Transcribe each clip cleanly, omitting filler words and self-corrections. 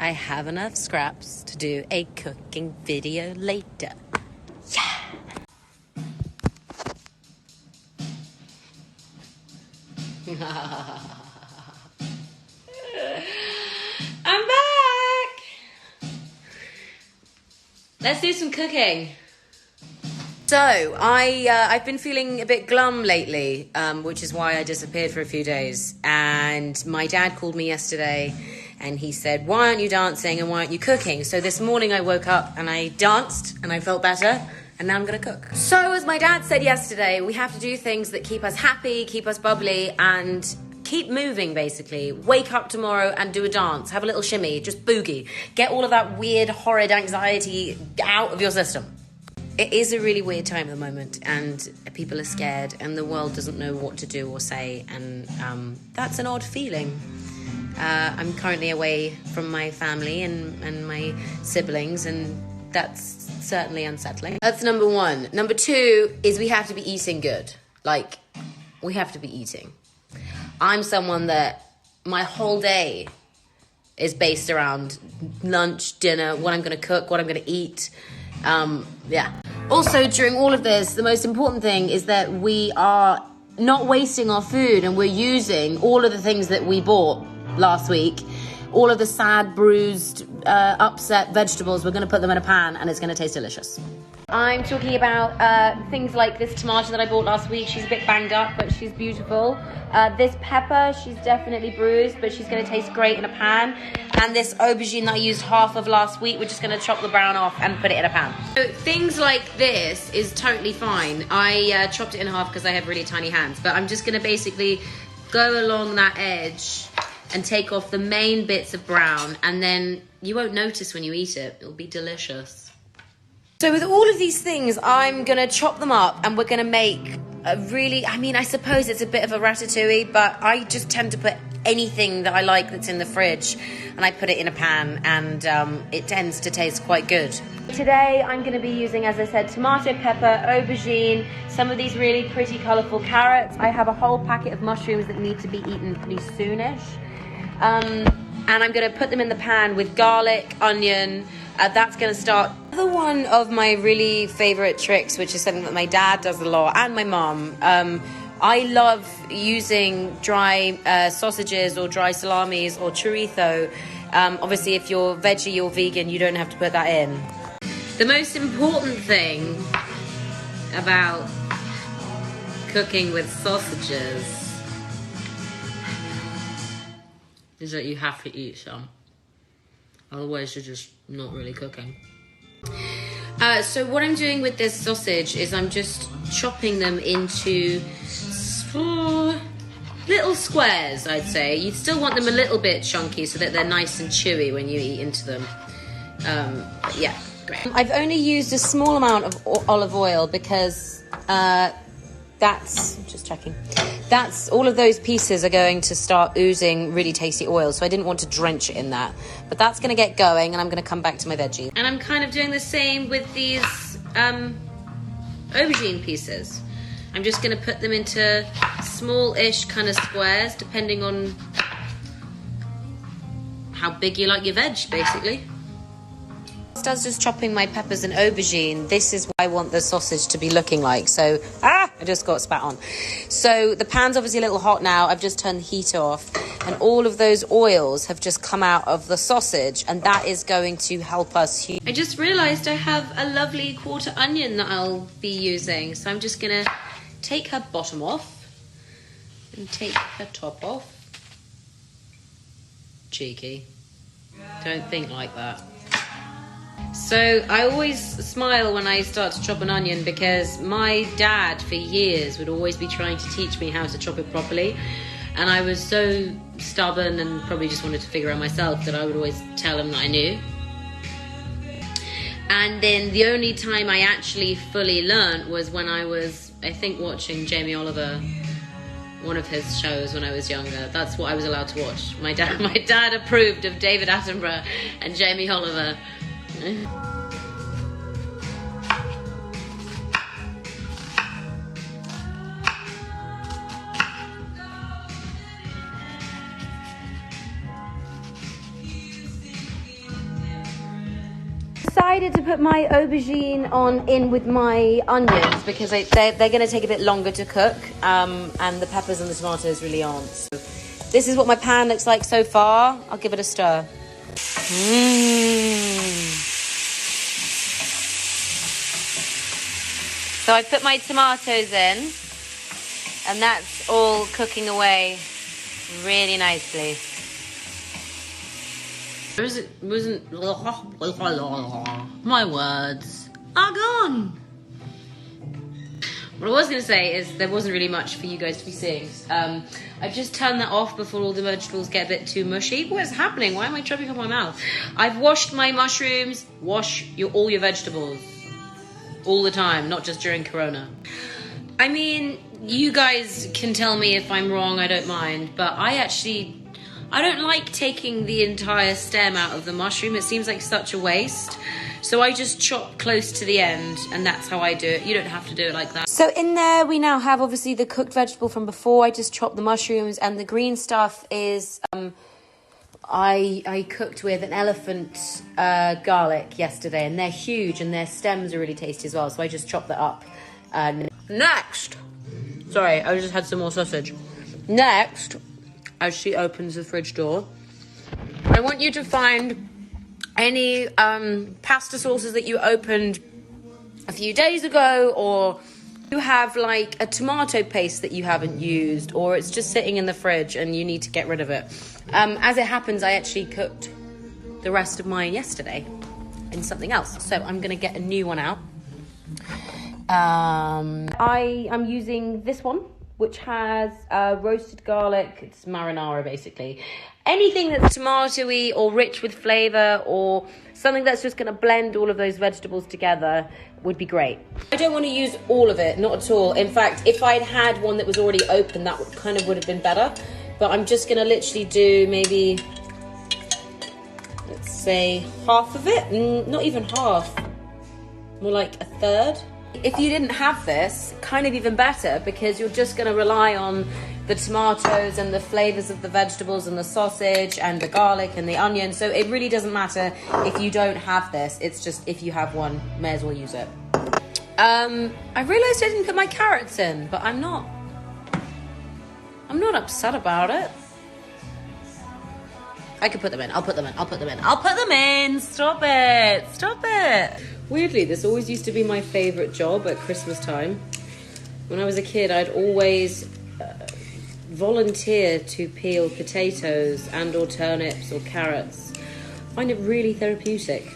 I have enough scraps to do a cooking video later. Yeah! I'm back! Let's do some cooking. So, I've been feeling a bit glum lately, which is why I disappeared for a few days. And my dad called me yesterday and he said, why aren't you dancing and why aren't you cooking? So this morning I woke up and I danced and I felt better and now I'm gonna cook. So as my dad said yesterday, we have to do things that keep us happy, keep us bubbly and keep moving basically. Wake up tomorrow and do a dance, have a little shimmy, just boogie. Get all of that weird, horrid anxiety out of your system. It is a really weird time at the moment and people are scared and the world doesn't know what to do or say and that's an odd feeling. I'm currently away from my family and my siblings and that's certainly unsettling. That's number one. Number two is we have to be eating good. Like, we have to be eating. I'm someone that my whole day is based around lunch, dinner, what I'm going to cook, what I'm going to eat. Yeah. Also, during all of this, the most important thing is that we are not wasting our food and we're using all of the things that we bought last week. All of the sad, bruised, upset vegetables, we're going to put them in a pan and it's going to taste delicious. I'm talking about things like this tomato that I bought last week. She's a bit banged up, but she's beautiful. This pepper, she's definitely bruised, but she's going to taste great in a pan. And this aubergine that I used half of last week, we're just going to chop the brown off and put it in a pan. So things like this is totally fine. I chopped it in half because I have really tiny hands, but I'm just going to basically go along that edge and take off the main bits of brown, and then you won't notice when you eat it. It'll be delicious. So with all of these things, I'm gonna chop them up and we're gonna make a really, I suppose it's a bit of a ratatouille, but I just tend to put anything that I like that's in the fridge and I put it in a pan and it tends to taste quite good. Today I'm gonna be using, as I said, tomato, pepper, aubergine, some of these really pretty colorful carrots. I have a whole packet of mushrooms that need to be eaten pretty soonish. And I'm going to put them in the pan with garlic, onion. That's going to start. Another one of my really favorite tricks, which is something that my dad does a lot, and my mom. I love using dry sausages or dry salamis or chorizo. Obviously, if you're veggie or vegan, you don't have to put that in. The most important thing about cooking with sausages is that you have to eat some. Otherwise, you're just not really cooking. So what I'm doing with this sausage is I'm just chopping them into little squares, I'd say. You still want them a little bit chunky so that they're nice and chewy when you eat into them. But yeah, great. I've only used a small amount of olive oil because that's all of those pieces are going to start oozing really tasty oil, so I didn't want to drench it in that. But that's going to get going and I'm going to come back to my veggies. And I'm kind of doing the same with these aubergine pieces. I'm just going to put them into small-ish kind of squares depending on how big you like your veg, basically. Just chopping my peppers and aubergine, this is what I want the sausage to be looking like. So, I just got spat on. So the pan's obviously a little hot now. I've just turned the heat off and all of those oils have just come out of the sausage and that is going to help us. I just realized I have a lovely quarter onion that I'll be using. So I'm just gonna take her bottom off and take her top off. Cheeky. Don't think like that. So I always smile when I start to chop an onion because my dad for years would always be trying to teach me how to chop it properly, and I was so stubborn and probably just wanted to figure out myself that I would always tell him that I knew. And then the only time I actually fully learnt was when I was, I think, watching Jamie Oliver, one of his shows when I was younger. That's what I was allowed to watch. My dad approved of David Attenborough and Jamie Oliver. Decided to put my aubergine in with my onions because they're going to take a bit longer to cook, and the peppers and the tomatoes really aren't. So this is what my pan looks like so far. I'll give it a stir. So I put my tomatoes in, and that's all cooking away really nicely. My words are gone. What I was going to say is there wasn't really much for you guys to be seeing. I've just turned that off before all the vegetables get a bit too mushy. What's happening? Why am I chopping up my mouth? I've washed my mushrooms. Wash all your vegetables. All the time, not just during Corona. I mean, you guys can tell me if I'm wrong, I don't mind. But I don't like taking the entire stem out of the mushroom. It seems like such a waste. So I just chop close to the end, and that's how I do it. You don't have to do it like that. So in there, we now have obviously the cooked vegetable from before. I just chopped the mushrooms, and the green stuff is I cooked with an elephant garlic yesterday, and they're huge, and their stems are really tasty as well. So I just chopped that up. Next, sorry, I just had some more sausage. Next, as she opens the fridge door, I want you to find any pasta sauces that you opened a few days ago, or you have like a tomato paste that you haven't used, or it's just sitting in the fridge and you need to get rid of it. As it happens, I actually cooked the rest of mine yesterday in something else, so I'm gonna get a new one out. I am using this one, which has roasted garlic. It's marinara, basically. Anything that's tomatoey or rich with flavour, or something that's just going to blend all of those vegetables together would be great. I don't want to use all of it, not at all. In fact, if I'd had one that was already open, that would have been better. But I'm just going to literally do maybe, let's say, half of it. Not even half. More like a third. If you didn't have this, kind of even better, because you're just going to rely on the tomatoes and the flavours of the vegetables and the sausage and the garlic and the onion. So it really doesn't matter if you don't have this. It's just if you have one, may as well use it. I realised I didn't put my carrots in, but I'm not upset about it. I could put them in. I'll put them in. Stop it. Weirdly, this always used to be my favourite job at Christmas time. When I was a kid, I'd always volunteer to peel potatoes and or turnips or carrots. I find it really therapeutic.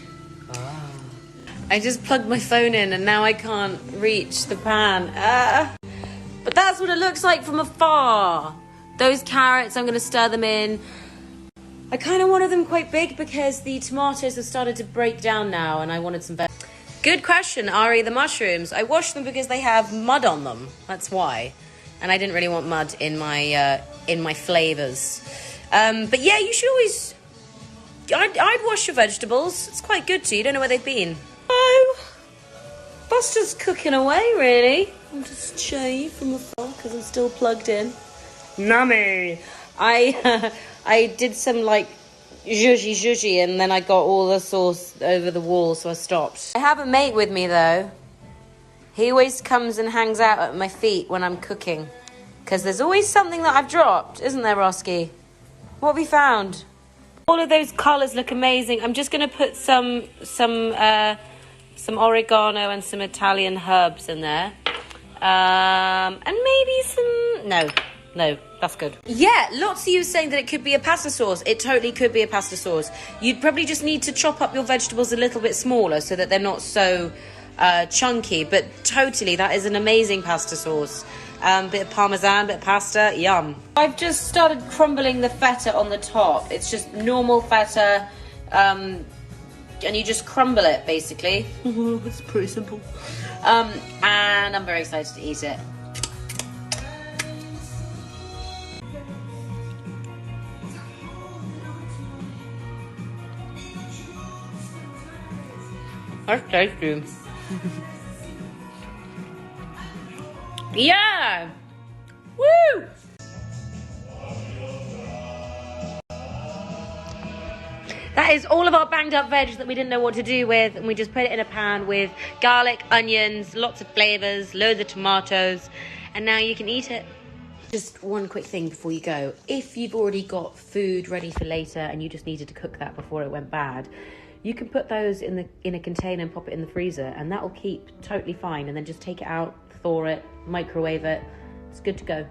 I just plugged my phone in and now I can't reach the pan. But that's what it looks like from afar. Those carrots, I'm going to stir them in. I kind of wanted them quite big because the tomatoes have started to break down now, and I wanted some better. Good question, Ari. The mushrooms, I washed them because they have mud on them. That's why. And I didn't really want mud in my flavors. But yeah, you should always. I'd wash your vegetables. It's quite good too. You don't know where they've been. Oh, Buster's cooking away. Really. I'll just show you from afar because I'm still plugged in. Nummy. I did some like zhuzhi and then I got all the sauce over the wall, so I stopped. I have a mate with me though. He always comes and hangs out at my feet when I'm cooking, because there's always something that I've dropped, isn't there, Roski? What have we found? All of those colours look amazing. I'm just going to put some oregano and some Italian herbs in there, and maybe some no. That's good. Yeah, lots of you saying that it could be a pasta sauce. It totally could be a pasta sauce. You'd probably just need to chop up your vegetables a little bit smaller so that they're not so chunky. But totally, that is an amazing pasta sauce. Bit of parmesan, bit of pasta, yum. I've just started crumbling the feta on the top. It's just normal feta, and you just crumble it, basically. It's pretty simple. And I'm very excited to eat it. That's tasty. Yeah! Woo! That is all of our banged up veg that we didn't know what to do with, and we just put it in a pan with garlic, onions, lots of flavours, loads of tomatoes, and now you can eat it. Just one quick thing before you go. If you've already got food ready for later and you just needed to cook that before it went bad, you can put those in a container and pop it in the freezer, and that will keep totally fine, and then just take it out, thaw it, microwave it. It's good to go.